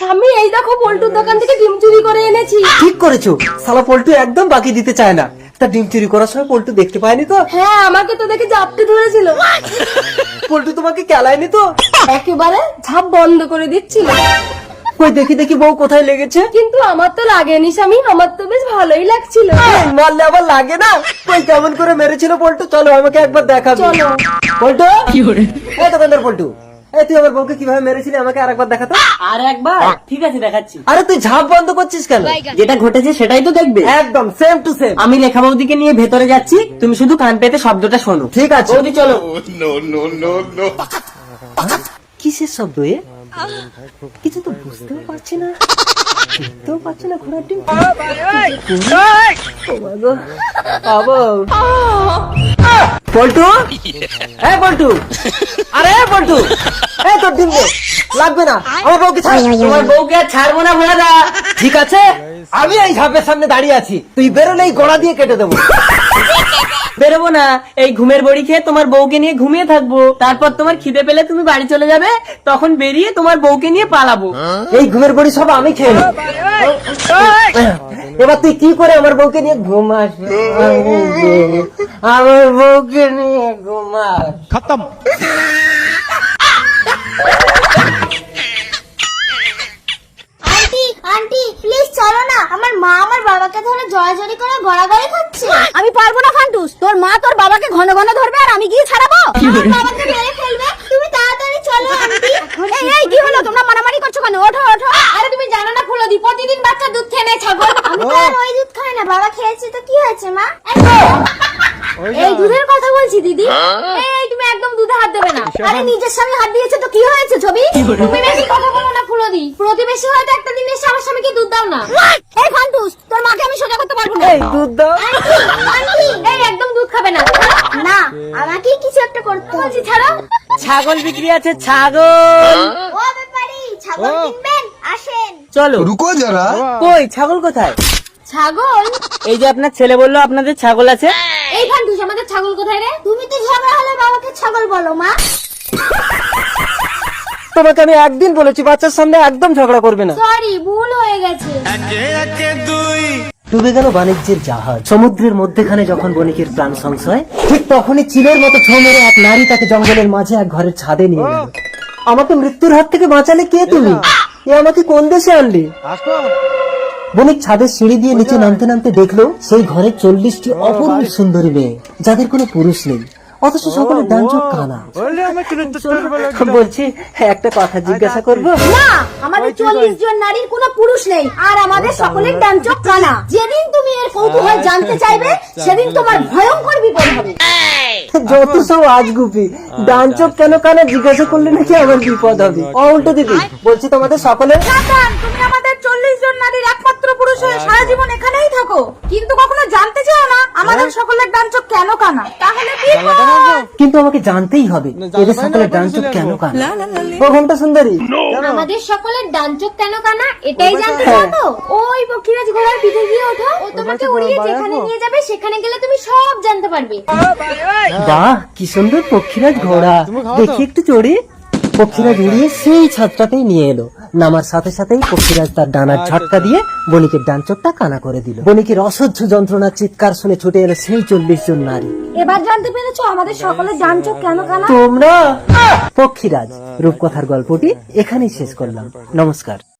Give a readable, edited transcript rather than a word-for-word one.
স্বামী এই দেখো পল্টুর দোকান থেকে ডিম চুরি করে এনেছি। ঠিক করেছো, শালা পল্টু একদম বাকি দিতে চায় না। তা ডিম চুরি করার সময় পল্টু দেখতে পায়নি তো? হ্যাঁ আমাকে তো দেখে জাপটে ধরেছিল। পল্টু তোমাকে কেলায়নি তো? একেবারে ঝাপ বন্ধ করে দিচ্ছিল। কই দেখি দেখি বউ কোথায় লেগেছে। কিন্তু আমার তো লাগেনি স্বামী, আমার তো বেশ ভালোই লাগছিল। মারলে আবার লাগে না? কই কেমন করে মেরেছিল পল্টু? চলো আমাকে একবার দেখাবো। চলো। পল্টু এই দোকানদার পল্টু, এই তুই আমার বউকে কিভাবে মেরেছিলি আমাকে আরেকবার দেখাতো। আর একবার? ঠিক আছে দেখাচ্ছি। আরে তুই ঝাপ বন্ধ করছিস কেন? যেটা ঘটেছে সেটাই তো দেখবে। একদম সেম টু সেম। আমি লেখা বৌদিকে নিয়ে ভেতরে যাচ্ছি, তুমি শুধু কান পেতে শব্দটা শোনো। ঠিক আছে বৌদি চলো। কিসের শব্দ এ? কিছু তো বুঝতেও পারছি না, দেখতেও পাচ্ছি না। ঘোড়ার ডিম। পল্টু, হ্যাঁ পল্টু, আরে পল্টু, এই তোর ডিম দে। লাগবে না, আমার বউকে ছাড়। তোমার বউকে আর ছাড়বো না ভোলাদা। ঠিক আছে, আমি এই ঝাপের সামনে দাঁড়িয়ে আছি, তুই বেরোলেই গোড়া দিয়ে কেটে দেবো। বেরোবো না, এই ঘুমের বড়ি খেয়ে তোমার বউকে নিয়ে ঘুমিয়ে থাকবো। তারপর তোমার খিদে পেলে তুমি বাড়ি চলে যাবে, তখন বেরিয়ে তোমার বউকে নিয়ে পালাবো। এই ঘুমের বড়ি সব আমি খেয়ে নেব। এবার তুই কি করে আমার বউকে নিয়ে ঘুমাস? আমার বউকে নিয়ে ঘুমাস। खत्म। আন্টি আন্টি প্লিজ চলো না, আমার মা আমার বাবাকে ধরে জড়াজড়ি করে গড়াগড়ি খাচ্ছে। আমি পারবো না ফান্টুস, তোর মা তোর বাবাকে ঘন ঘন ধরবে আর আমি গিয়ে ছাড়াবো। আমার বাবাকে মেরে ফেলবে, তুমি তাড়াতাড়ি চলো আন্টি। এই কি হলো, তোমরা মারামারি করছো কেন? ওঠো ওঠো। আরে তুমি জানো না ফুলদি প্রতিদিন বাচ্চা দুধ খেয়ে নেয় ছাগল। আমি তো আর ওই দুধ খাই না, বাবা খেয়েছে তো কি হয়েছে মা? এই দুধের কথা বলছি দিদি। এই তুমি একদম দুধে হাত দেবে না। আরে নিজের স্বামী হাত দিয়েছে তো কি হয়েছে ছবি? তুমি বেশি কথা বলো না ফুলদি, প্রতিবেশী হয়তো একটা দিন এসে আমার স্বামীকে দুধ দাও না। এই ফান্টুস, তোর মাকে আমি সোজা করতে পারবো না। এই দুধ দাও। আন্টি এই একদম দুধ খাবে না। না, আমাকে কিছু একটা করতে হবে। বলছি ছাড়ো। ছাগল বিক্রি আছে, ছাগল। ও ব্যাপারী, ছাগল কিনবেন? আসেন। চলো। रुको जरा। কই ছাগল কোথায়? ছাগল? এই যে আপনার ছেলে বললো আপনাদের ছাগল আছে। এই ফান্টুস, আমাদের ছাগল কোথায় রে? তুমি তো ঝগড়া হলে বাবাকে ছাগল বলো মা। তোমাকে আমি একদিন বলেছি বাচ্চার সামনে একদম ঝগড়া করবে না। সরি, ভুল হয়ে গেছে। ডুবে গেল বাণিজ্যের জাহাজ সমুদ্রের মধ্যেখানে। যখন বণিকের প্রাণ সংশয়, ঠিক তখনই চিলের মতো ছো মেরে এক নারী তাকে জঙ্গলের মাঝে এক ঘরের ছাদে নিয়ে গেল। আমাকে মৃত্যুর হাত থেকে বাঁচালে কে তুমি? এ আমাকে কোন দেশে আনলি? বণিক ছাদের সিঁড়ি দিয়ে নিচে নামতে নামতে দেখলো সেই ঘরে 40টি অপূর্ব সুন্দরী মেয়ে, যাদের কোনো পুরুষ নেই, অথচ সকলের ডান চোখ কানা। বলছি একটা কথা জিজ্ঞাসা করবো? না, আমাদের 40 জন নারীর কোনো পুরুষ নেই, আর আমাদের সকলের ডান চোখ কানা। যেদিন তুমি এর কৌতূহল জানতে চাইবে, সেদিন তোমার ভয়ঙ্কর বিপদ হবে। যত সব আজগুবি, ডান চোখ কেন কানা জিজ্ঞাসা করলে নাকি আমার বিপদ হবে। উল্টো দিদি, বলছি তোমাদের সকলের সাবধান, তুমি আমাদের 40 জন নারীর একমাত্র পুরুষ হয়ে সারা জীবন এখানেই থাকো, কিন্তু কখনো জানতে চাও না আমাদের সকলের ডান চোখ কেন কানা। তাহলে বিপদ। কিন্তু আমাকে জানতেই হবে এদের সকলের ডান চোখ কেন কানা। ও ঘন্টা সুন্দরী, আমাদের সকলের ডান চোখ কেন কানা এটাই জানতে চাও তো? ওই পক্ষীরাজ ঘোড়ার পিঠে গিয়ে ওঠো, ও তোমাকে উড়িয়ে যেখানে নিয়ে যাবে সেখানে গেলে তুমি সব জানতে পারবে। বাহ কি সুন্দর পক্ষীরাজ ঘোড়া, দেখি একটু চড়ে। পক্ষীরাজ উড়িয়ে সেই ছাদটাতেই নিয়ে এলো। নামার সাথে সাথেই পক্ষীরাজ তার ডানার ঝটকা দিয়ে বণিকের ডান চোখটা কানা করে দিল। বণিকের অসহ্য যন্ত্রণার চিৎকার শুনে ছুটে এলো সেই 40 জন নারী। এবার জানতে পেরেছো আমাদের সকলের ডান চোখ কেন কানা? তোমরা? পক্ষীরাজ রূপকথার গল্পটি এখানেই শেষ করলাম। নমস্কার।